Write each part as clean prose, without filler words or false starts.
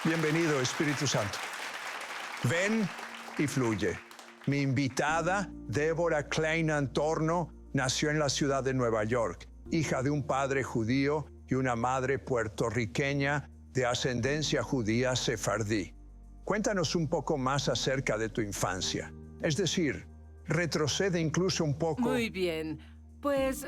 Bienvenido, Espíritu Santo. Ven y fluye. Mi invitada, Deborah Klein Antorno, nació en la ciudad de Nueva York, hija de un padre judío y una madre puertorriqueña de ascendencia judía sefardí. Cuéntanos un poco más acerca de tu infancia. Es decir, retrocede incluso un poco. Muy bien. Pues,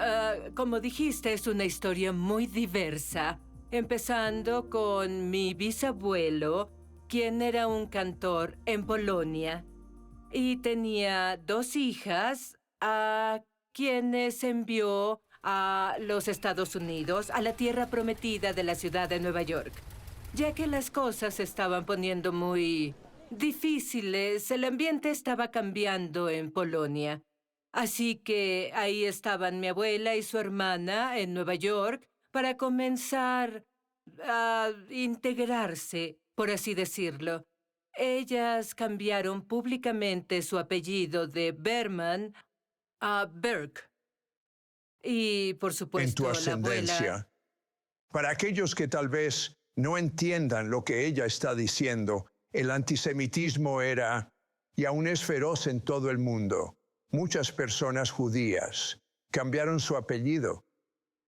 como dijiste, es una historia muy diversa. Empezando con mi bisabuelo, quien era un cantor en Polonia. Y tenía 2 hijas a quienes envió a los Estados Unidos, a la tierra prometida de la ciudad de Nueva York. Ya que las cosas se estaban poniendo muy difíciles, el ambiente estaba cambiando en Polonia. Así que ahí estaban mi abuela y su hermana en Nueva York para comenzar a integrarse, por así decirlo. Ellas cambiaron públicamente su apellido de Berman a Burke. Y, por En tu supuesto, la abuela... ascendencia. Para aquellos que tal vez no entiendan lo que ella está diciendo, el antisemitismo era, y aún es feroz en todo el mundo. Muchas personas judías cambiaron su apellido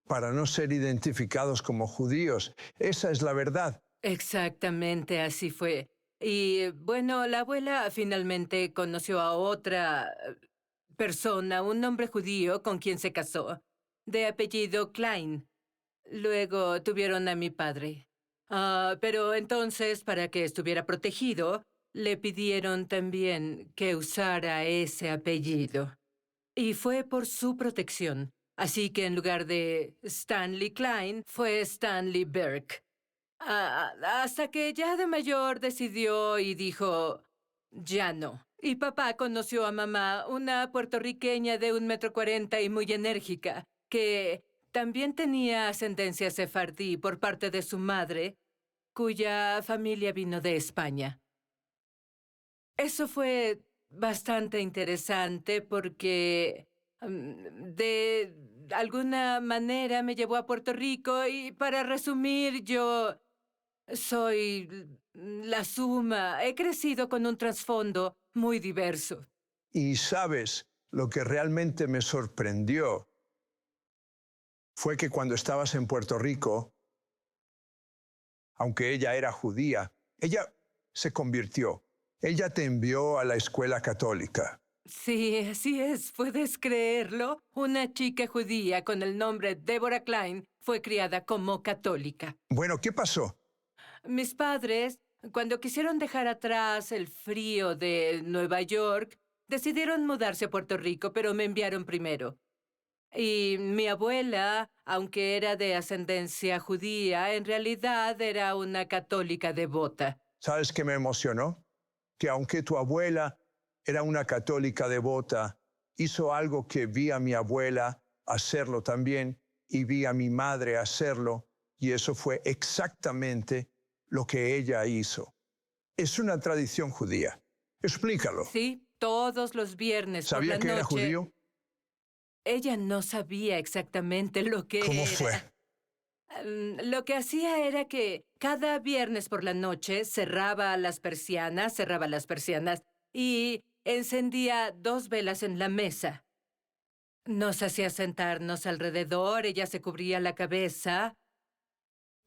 para no ser identificados como judíos. Esa es la verdad. Exactamente, así fue. Y bueno, la abuela finalmente conoció a otra persona, un hombre judío con quien se casó, de apellido Klein. Luego tuvieron a mi padre. Pero entonces, para que estuviera protegido, le pidieron también que usara ese apellido. Y fue por su protección. Así que en lugar de Stanley Klein, fue Stanley Burke. Hasta que ya de mayor decidió y dijo, ya no. Y papá conoció a mamá, una puertorriqueña de 1,40 m y muy enérgica, que también tenía ascendencia sefardí por parte de su madre, cuya familia vino de España. Eso fue bastante interesante porque de alguna manera me llevó a Puerto Rico y para resumir, yo soy la suma. He crecido con un trasfondo muy diverso. Y sabes, lo que realmente me sorprendió fue que cuando estabas en Puerto Rico, aunque ella era judía, ella se convirtió. Ella te envió a la escuela católica. Sí, así es. ¿Puedes creerlo? Una chica judía con el nombre Deborah Klein fue criada como católica. Bueno, ¿qué pasó? Mis padres, cuando quisieron dejar atrás el frío de Nueva York, decidieron mudarse a Puerto Rico, pero me enviaron primero. Y mi abuela, aunque era de ascendencia judía, en realidad era una católica devota. ¿Sabes qué me emocionó? Que aunque tu abuela era una católica devota, hizo algo que vi a mi abuela hacerlo también y vi a mi madre hacerlo, y eso fue exactamente lo que ella hizo. Es una tradición judía. Explícalo. Sí, todos los viernes por ¿Sabía la que era noche. judío? Ella no sabía exactamente lo que ¿Cómo era. fue? Lo que hacía era que cada viernes por la noche cerraba las persianas y encendía 2 velas en la mesa. Nos hacía sentarnos alrededor, ella se cubría la cabeza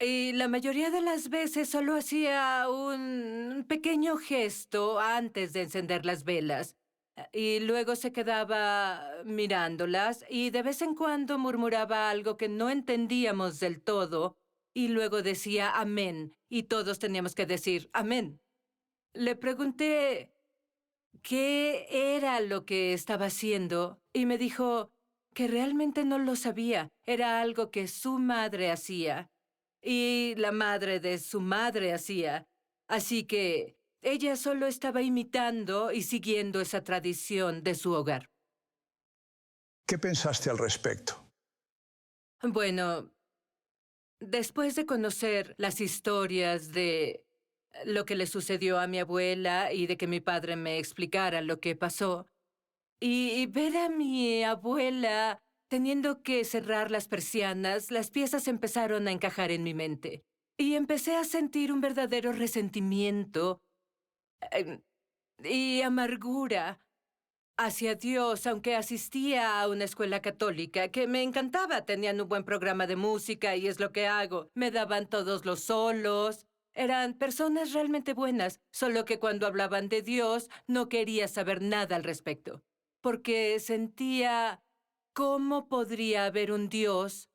y la mayoría de las veces solo hacía un pequeño gesto antes de encender las velas. Y luego se quedaba mirándolas y de vez en cuando murmuraba algo que no entendíamos del todo y luego decía amén y todos teníamos que decir amén. Le pregunté qué era lo que estaba haciendo y me dijo que realmente no lo sabía. Era algo que su madre hacía y la madre de su madre hacía. Así que ella solo estaba imitando y siguiendo esa tradición de su hogar. ¿Qué pensaste al respecto? Bueno, después de conocer las historias de lo que le sucedió a mi abuela y de que mi padre me explicara lo que pasó, y ver a mi abuela teniendo que cerrar las persianas, las piezas empezaron a encajar en mi mente. Y empecé a sentir un verdadero resentimiento em, y amargura hacia Dios, aunque asistía a una escuela católica que me encantaba. Tenían un buen programa de música y es lo que hago. Me daban todos los solos. Eran personas realmente buenas, solo que cuando hablaban de Dios no quería saber nada al respecto, porque sentía cómo podría haber un Dios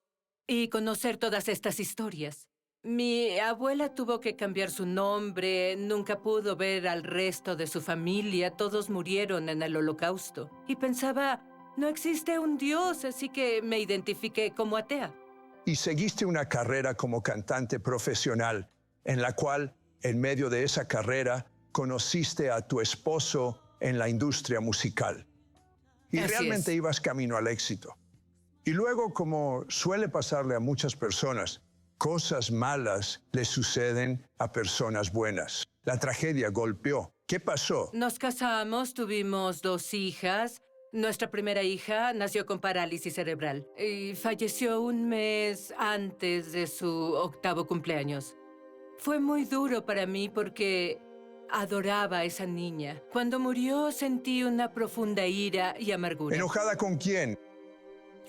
y conocer todas estas historias. Mi abuela tuvo que cambiar su nombre, nunca pudo ver al resto de su familia, todos murieron en el Holocausto. Y pensaba, no existe un Dios, así que me identifiqué como atea. Y seguiste una carrera como cantante profesional, en la cual, en medio de esa carrera, conociste a tu esposo en la industria musical. Y Así realmente es. ibas camino al éxito. Y luego, como suele pasarle a muchas personas, cosas malas le suceden a personas buenas. La tragedia golpeó. ¿Qué pasó? Nos casamos, tuvimos 2 hijas. Nuestra primera hija nació con parálisis cerebral y falleció un mes antes de su 8º cumpleaños. Fue muy duro para mí porque adoraba a esa niña. Cuando murió sentí una profunda ira y amargura ¿Enojada con quién?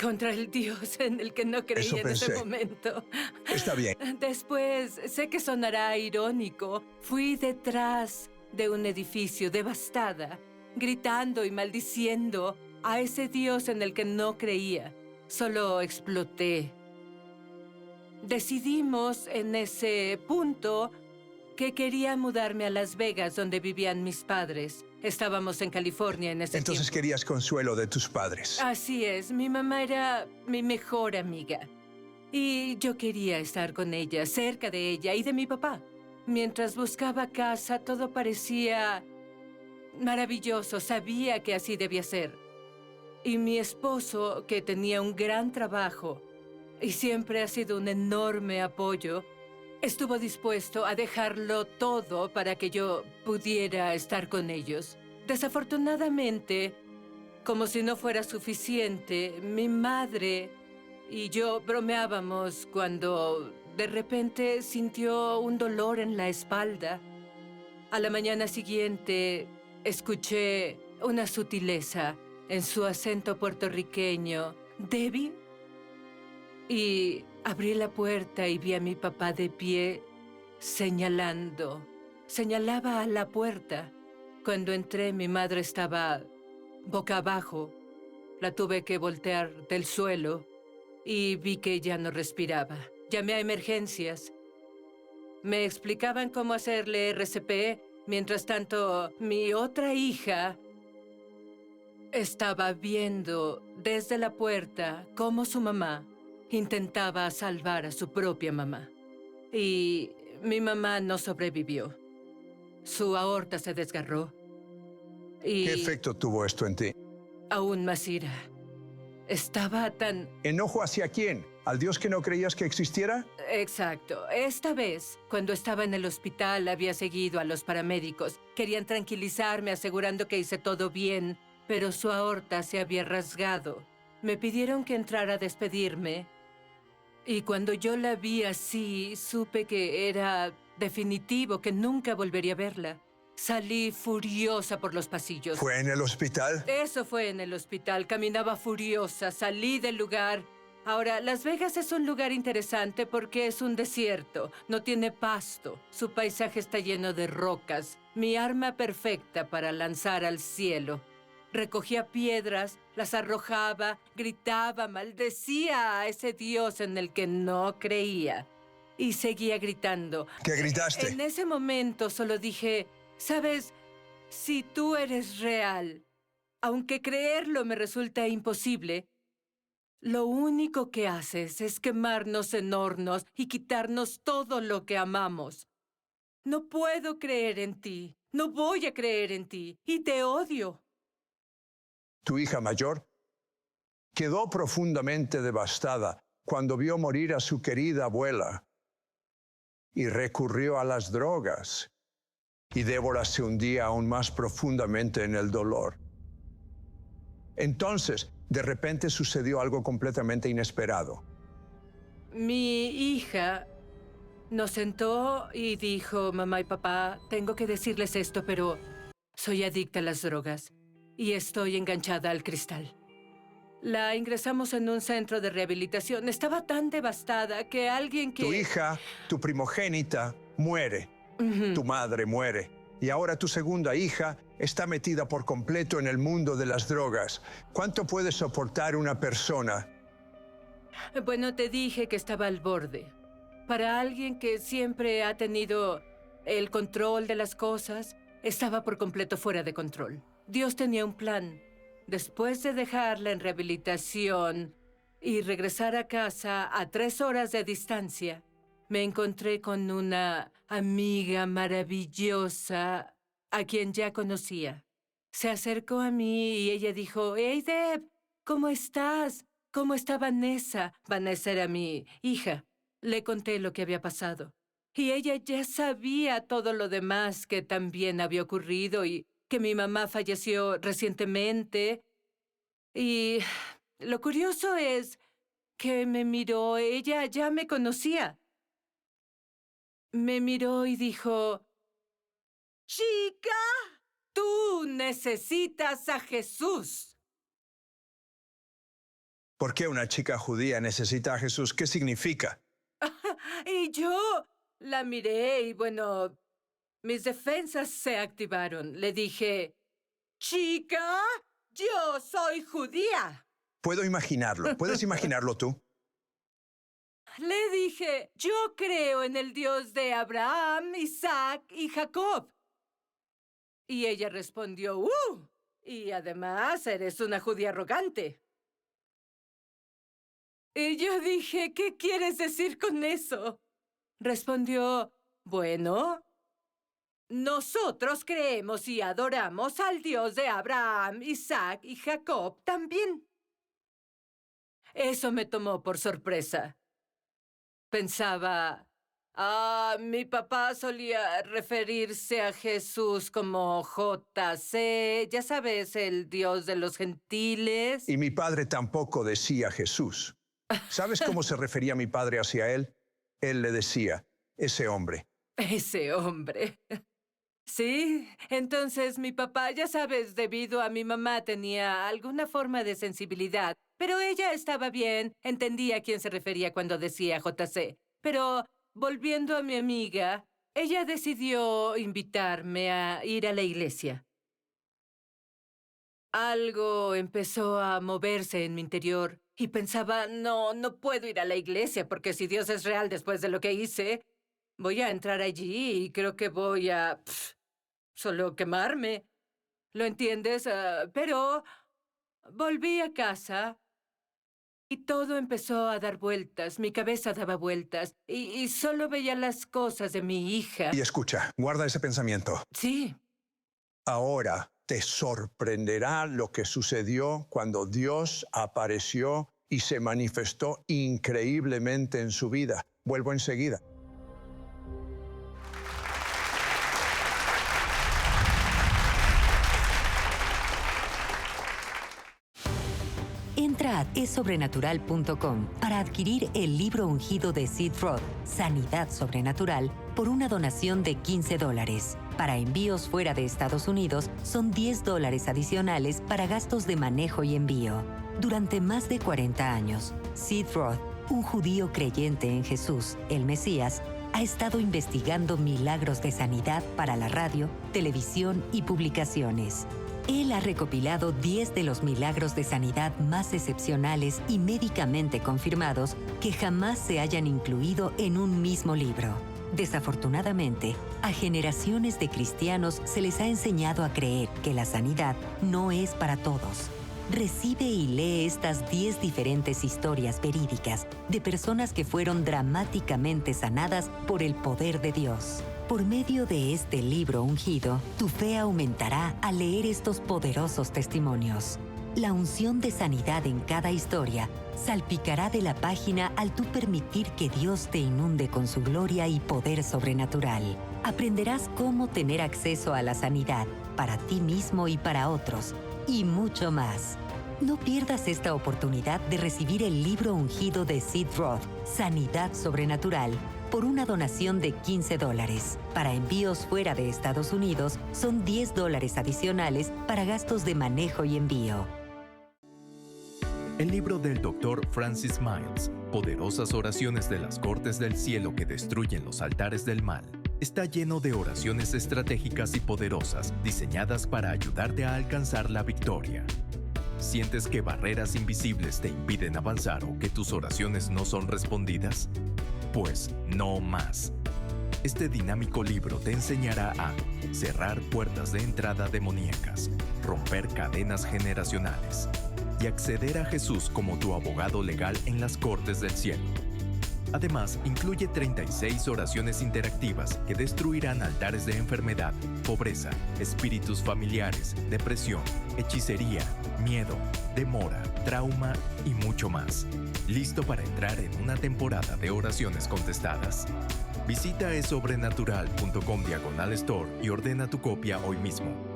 contra el Dios en el que no creía Eso en ese pensé. momento. Está bien. Después, sé que sonará irónico, fui detrás de un edificio devastada, gritando y maldiciendo a ese Dios en el que no creía. Solo exploté. Decidimos en ese punto que quería mudarme a Las Vegas, donde vivían mis padres. Estábamos en California en ese Entonces tiempo. querías consuelo de tus padres. Así es, mi mamá era mi mejor amiga. Y yo quería estar con ella, cerca de ella y de mi papá. Mientras buscaba casa, todo parecía maravilloso. Sabía que así debía ser. Y mi esposo, que tenía un gran trabajo y siempre ha sido un enorme apoyo, estuvo dispuesto a dejarlo todo para que yo pudiera estar con ellos. Desafortunadamente, como si no fuera suficiente, mi madre y yo bromeábamos cuando de repente sintió un dolor en la espalda. A la mañana siguiente, escuché una sutileza en su acento puertorriqueño. ¿Debbie? Y abrí la puerta y vi a mi papá de pie, señalando. Señalaba a la puerta. Cuando entré, mi madre estaba boca abajo. La tuve que voltear del suelo y vi que ya no respiraba. Llamé a emergencias. Me explicaban cómo hacerle RCP. Mientras tanto, mi otra hija estaba viendo desde la puerta cómo su mamá intentaba salvar a su propia mamá. Y mi mamá no sobrevivió. Su aorta se desgarró. ¿Qué Y efecto tuvo esto en ti? aún más ira. Estaba tan... ¿Enojo hacia quién? ¿Al Dios que no creías que existiera? Exacto. Esta vez, cuando estaba en el hospital, había seguido a los paramédicos. Querían tranquilizarme asegurando que hice todo bien, pero su aorta se había rasgado. Me pidieron que entrara a despedirme. Y cuando yo la vi así, supe que era definitivo, que nunca volvería a verla. Salí furiosa por los pasillos. ¿Fue en el hospital? Eso fue en el hospital. Caminaba furiosa, salí del lugar. Ahora, Las Vegas es un lugar interesante porque es un desierto. No tiene pasto. Su paisaje está lleno de rocas. Mi arma perfecta para lanzar al cielo. Recogía piedras, las arrojaba, gritaba, maldecía a ese Dios en el que no creía. Y seguía gritando. ¿Qué gritaste? En ese momento solo dije, ¿sabes? Si tú eres real, aunque creerlo me resulta imposible, lo único que haces es quemarnos en hornos y quitarnos todo lo que amamos. No puedo creer en ti, no voy a creer en ti, y te odio. Tu hija mayor quedó profundamente devastada cuando vio morir a su querida abuela y recurrió a las drogas. Y Débora se hundía aún más profundamente en el dolor. Entonces, de repente sucedió algo completamente inesperado. Mi hija Nos sentó y dijo, mamá y papá, tengo que decirles esto, pero soy adicta a las drogas y estoy enganchada al cristal. La ingresamos en un centro de rehabilitación. Estaba tan devastada que alguien que... Tu hija, tu primogénita, muere. Tu madre muere. Y ahora tu segunda hija está metida por completo en el mundo de las drogas. ¿Cuánto puede soportar una persona? Bueno, te dije que estaba al borde. Para alguien que siempre ha tenido el control de las cosas, estaba por completo fuera de control. Dios tenía un plan. Después de dejarla en rehabilitación y regresar a casa a 3 horas de distancia, me encontré con una amiga maravillosa a quien ya conocía. Se acercó a mí y ella dijo, «Hey, Deb, ¿cómo estás? ¿Cómo está Vanessa?» Vanessa era mi hija. Le conté lo que había pasado. Y ella ya sabía todo lo demás que también había ocurrido y que mi mamá falleció recientemente. Y lo curioso es que me miró, ella ya me conocía. Me miró y dijo, «Chica, tú necesitas a Jesús». ¿Por qué una chica judía necesita a Jesús? ¿Qué significa? Y yo la miré y bueno, mis defensas se activaron. Le dije, «Chica, yo soy judía». Puedo imaginarlo. ¿Puedes imaginarlo tú? Le dije, «Yo creo en el Dios de Abraham, Isaac y Jacob». Y ella respondió, y además eres una judía arrogante». Y yo dije, «¿Qué quieres decir con eso?» Respondió, «Bueno, nosotros creemos y adoramos al Dios de Abraham, Isaac y Jacob también». Eso me tomó por sorpresa. Pensaba, mi papá solía referirse a Jesús como JC, ya sabes, el Dios de los gentiles. Y mi padre tampoco decía Jesús. ¿Sabes cómo se refería mi padre hacia él? Él le decía, ese hombre. Ese hombre. Sí, entonces mi papá, ya sabes, debido a mi mamá tenía alguna forma de sensibilidad, pero ella estaba bien, entendía a quién se refería cuando decía JC. Pero volviendo a mi amiga, ella decidió invitarme a ir a la iglesia. Algo empezó a moverse en mi interior y pensaba, no puedo ir a la iglesia porque si Dios es real después de lo que hice, voy a entrar allí y creo que voy a solo quemarme. ¿Lo entiendes? Pero volví a casa y todo empezó a dar vueltas. Mi cabeza daba vueltas y solo veía las cosas de mi hija. Y escucha, guarda ese pensamiento. Sí. Ahora te sorprenderá lo que sucedió cuando Dios apareció y se manifestó increíblemente en su vida. Vuelvo enseguida. Entra a esobrenatural.com para adquirir el libro ungido de Sid Roth, Sanidad Sobrenatural, por una donación de $15. Para envíos fuera de Estados Unidos, son $10 adicionales para gastos de manejo y envío. Durante más de 40 años, Sid Roth, un judío creyente en Jesús, el Mesías, ha estado investigando milagros de sanidad para la radio, televisión y publicaciones. Él ha recopilado 10 de los milagros de sanidad más excepcionales y médicamente confirmados que jamás se hayan incluido en un mismo libro. Desafortunadamente, a generaciones de cristianos se les ha enseñado a creer que la sanidad no es para todos. Recibe y lee estas 10 diferentes historias verídicas de personas que fueron dramáticamente sanadas por el poder de Dios. Por medio de este libro ungido, tu fe aumentará al leer estos poderosos testimonios. La unción de sanidad en cada historia salpicará de la página al tú permitir que Dios te inunde con su gloria y poder sobrenatural. Aprenderás cómo tener acceso a la sanidad para ti mismo y para otros, y mucho más. No pierdas esta oportunidad de recibir el libro ungido de Sid Roth, Sanidad Sobrenatural, por una donación de $15. Para envíos fuera de Estados Unidos, son $10 adicionales para gastos de manejo y envío. El libro del Dr. Francis Miles, Poderosas oraciones de las cortes del cielo que destruyen los altares del mal, está lleno de oraciones estratégicas y poderosas diseñadas para ayudarte a alcanzar la victoria. ¿Sientes que barreras invisibles te impiden avanzar o que tus oraciones no son respondidas? Pues no más. Este dinámico libro te enseñará a cerrar puertas de entrada demoníacas, romper cadenas generacionales y acceder a Jesús como tu abogado legal en las cortes del cielo. Además, incluye 36 oraciones interactivas que destruirán altares de enfermedad, pobreza, espíritus familiares, depresión, hechicería, miedo, demora, trauma y mucho más. ¿Listo para entrar en una temporada de oraciones contestadas? Visita esobrenatural.com/store y ordena tu copia hoy mismo.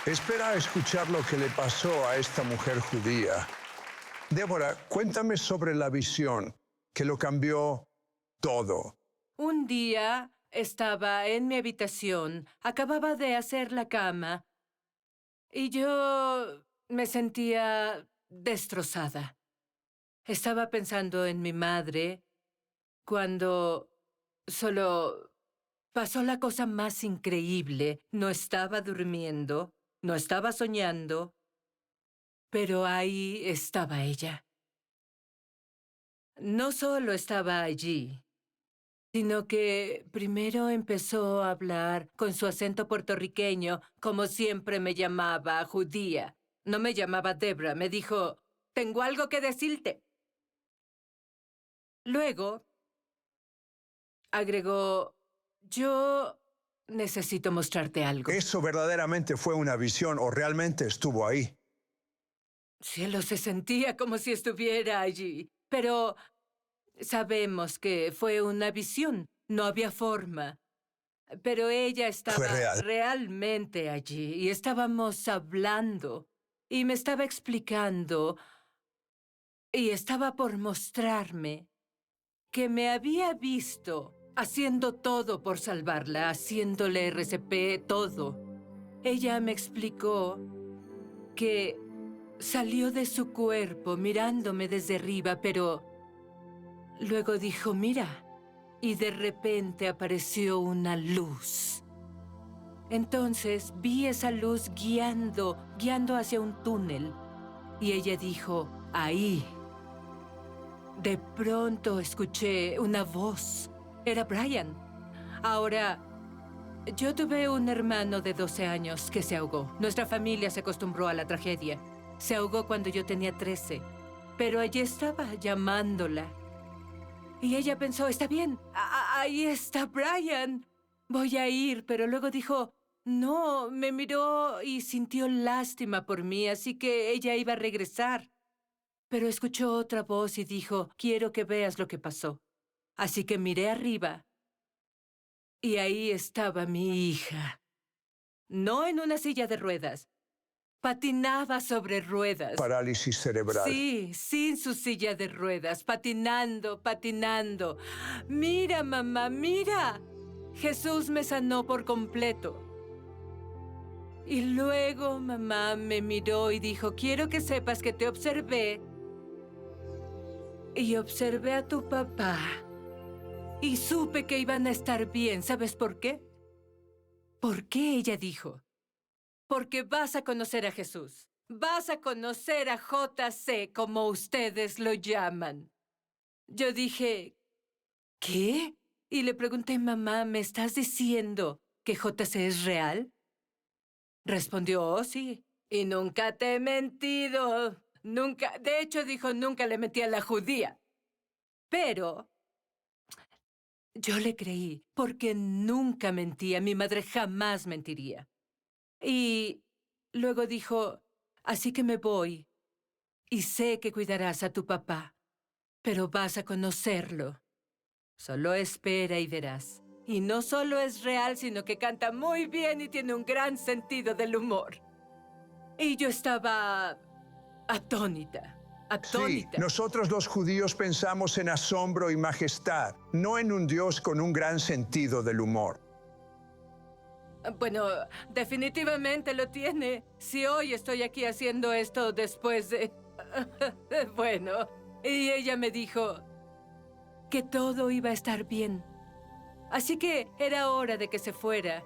Espera a escuchar lo que le pasó a esta mujer judía. Débora, cuéntame sobre la visión que lo cambió todo. Un día estaba en mi habitación, acababa de hacer la cama y yo me sentía destrozada. Estaba pensando en mi madre cuando solo pasó la cosa más increíble. No estaba durmiendo, no estaba soñando, pero ahí estaba ella. No solo estaba allí, sino que primero empezó a hablar con su acento puertorriqueño, como siempre me llamaba judía. No me llamaba Debra, me dijo, tengo algo que decirte. Luego agregó, yo necesito mostrarte algo. ¿Eso verdaderamente fue una visión o realmente estuvo ahí? Cielo, se sentía como si estuviera allí, pero sabemos que fue una visión, no había forma. Pero ella estaba Fue real. realmente allí y estábamos hablando y me estaba explicando y estaba por mostrarme que me había visto haciendo todo por salvarla, haciéndole RCP, todo. Ella me explicó que salió de su cuerpo mirándome desde arriba, pero luego dijo, mira, y de repente apareció una luz. Entonces vi esa luz guiando hacia un túnel. Y ella dijo, ahí. De pronto escuché una voz. Era Brian. Ahora, yo tuve un hermano de 12 años que se ahogó. Nuestra familia se acostumbró a la tragedia. Se ahogó cuando yo tenía 13. Pero allí estaba llamándola. Y ella pensó, está bien, ahí está Brian. Voy a ir, pero luego dijo, no, me miró y sintió lástima por mí, así que ella iba a regresar. Pero escuchó otra voz y dijo, quiero que veas lo que pasó. Así que miré arriba y ahí estaba mi hija. No en una silla de ruedas. Patinaba sobre ruedas. Parálisis cerebral. Sí, sin su silla de ruedas, patinando, patinando. Mira, mamá, mira. Jesús me sanó por completo. Y luego mamá me miró y dijo, quiero que sepas que te observé. Y observé a tu papá. Y supe que iban a estar bien. ¿Sabes por qué? ¿Por qué? Ella dijo. Porque vas a conocer a Jesús. Vas a conocer a JC, como ustedes lo llaman. Yo dije, ¿qué? Y le pregunté, mamá, ¿me estás diciendo que JC es real? Respondió, oh, sí. Y nunca te he mentido. Nunca. De hecho, dijo, nunca le mentí a la judía. Pero yo le creí, porque nunca mentía. Mi madre jamás mentiría. Y luego dijo, así que me voy y sé que cuidarás a tu papá, pero vas a conocerlo. Solo espera y verás. Y no solo es real, sino que canta muy bien y tiene un gran sentido del humor. Y yo estaba atónita. Sí, nosotros los judíos pensamos en asombro y majestad, no en un Dios con un gran sentido del humor. Bueno, definitivamente lo tiene. Si hoy estoy aquí haciendo esto después de... Bueno, y ella me dijo que todo iba a estar bien. Así que era hora de que se fuera.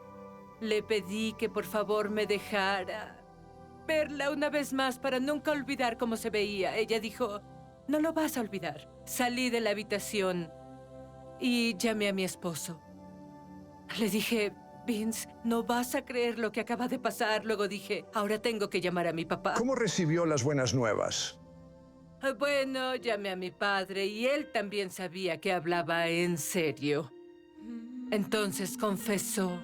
Le pedí que por favor me dejara verla una vez más para nunca olvidar cómo se veía. Ella dijo, no lo vas a olvidar. Salí de la habitación y llamé a mi esposo. Le dije, Vince, no vas a creer lo que acaba de pasar. Luego dije, ahora tengo que llamar a mi papá. ¿Cómo recibió las buenas nuevas? Bueno, llamé a mi padre y él también sabía que hablaba en serio. Entonces confesó.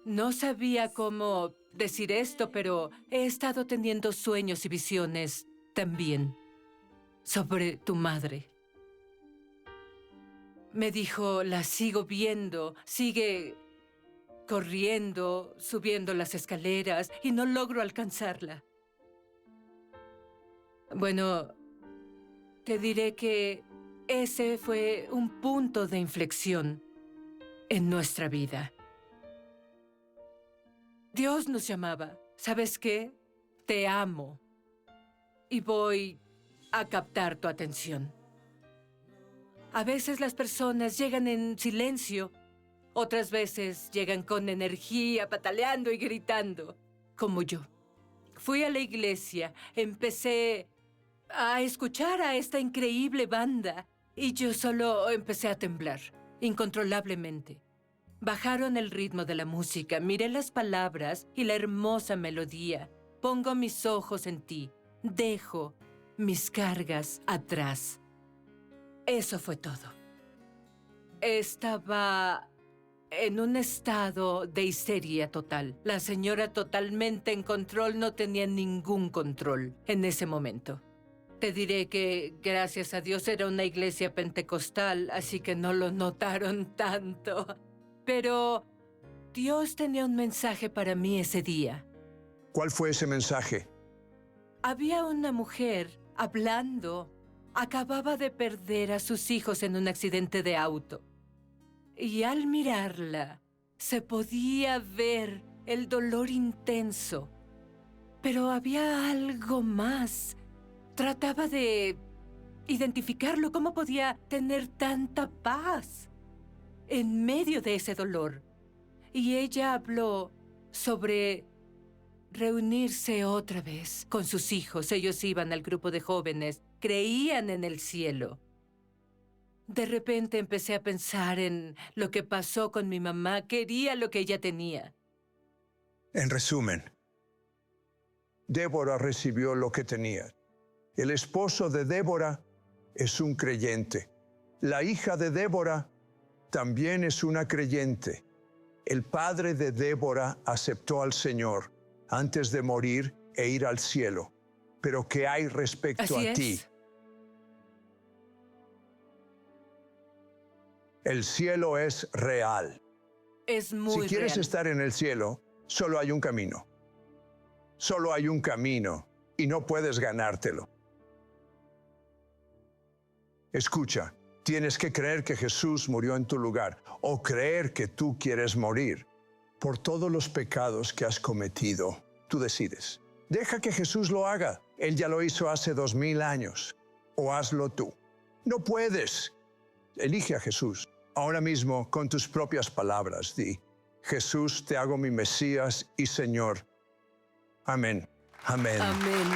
No sabía cómo decir esto, pero he estado teniendo sueños y visiones también sobre tu madre. Me dijo, la sigo viendo, sigue corriendo, subiendo las escaleras y no logro alcanzarla. Bueno, te diré que ese fue un punto de inflexión en nuestra vida. Dios nos llamaba. ¿Sabes qué? Te amo. Y voy a captar tu atención. A veces las personas llegan en silencio. Otras veces llegan con energía, pataleando y gritando, como yo. Fui a la iglesia, empecé a escuchar a esta increíble banda y yo solo empecé a temblar, incontrolablemente. Bajaron el ritmo de la música, miré las palabras y la hermosa melodía. Pongo mis ojos en ti, dejo mis cargas atrás. Eso fue todo. Estaba en un estado de histeria total. La señora totalmente en control no tenía ningún control en ese momento. Te diré que, gracias a Dios, era una iglesia pentecostal, así que no lo notaron tanto. Pero Dios tenía un mensaje para mí ese día. ¿Cuál fue ese mensaje? Había una mujer hablando. Acababa de perder a sus hijos en un accidente de auto. Y al mirarla, se podía ver el dolor intenso. Pero había algo más. Trataba de identificarlo. ¿Cómo podía tener tanta paz en medio de ese dolor? Y ella habló sobre reunirse otra vez con sus hijos. Ellos iban al grupo de jóvenes, creían en el cielo. De repente empecé a pensar en lo que pasó con mi mamá. Quería lo que ella tenía. En resumen, Débora recibió lo que tenía. El esposo de Débora es un creyente. La hija de Débora también es una creyente. El padre de Débora aceptó al Señor antes de morir e ir al cielo. Pero ¿qué hay respecto a ti? El cielo es real. Es muy real. Si quieres estar en el cielo, solo hay un camino. Solo hay un camino y no puedes ganártelo. Escucha, tienes que creer que Jesús murió en tu lugar o creer que tú quieres morir. Por todos los pecados que has cometido, tú decides. Deja que Jesús lo haga. Él ya lo hizo hace 2000 años. O hazlo tú. No puedes. Elige a Jesús. Ahora mismo, con tus propias palabras, di, Jesús, te hago mi Mesías y Señor. Amén. Amén. Amén.